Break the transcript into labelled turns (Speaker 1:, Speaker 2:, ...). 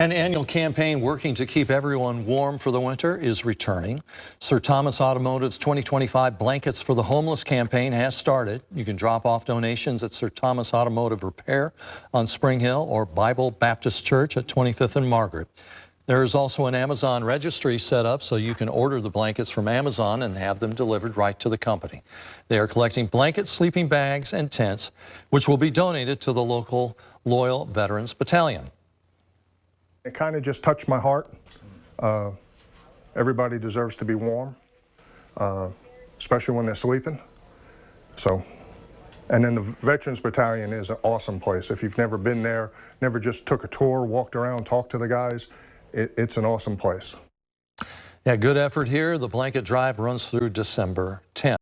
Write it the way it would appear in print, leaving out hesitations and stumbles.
Speaker 1: An annual campaign working to keep everyone warm for the winter is returning. Sir Thomas Automotive's 2025 Blankets for the Homeless campaign has started. You can drop off donations at Sir Thomas Automotive Repair on Spring Hill or Bible Baptist Church at 25th and Margaret. There is also an Amazon registry set up so you can order the blankets from Amazon and have them delivered right to the company. They are collecting blankets, sleeping bags, and tents, which will be donated to the local Loyal Veterans Battalion.
Speaker 2: It kind of just touched my heart. Everybody deserves to be warm, especially when they're sleeping. And then the Veterans Battalion is an awesome place. If you've never been there, never just took a tour, walked around, talked to the guys, it's an awesome place.
Speaker 1: Yeah, good effort here. The blanket drive runs through December 10th.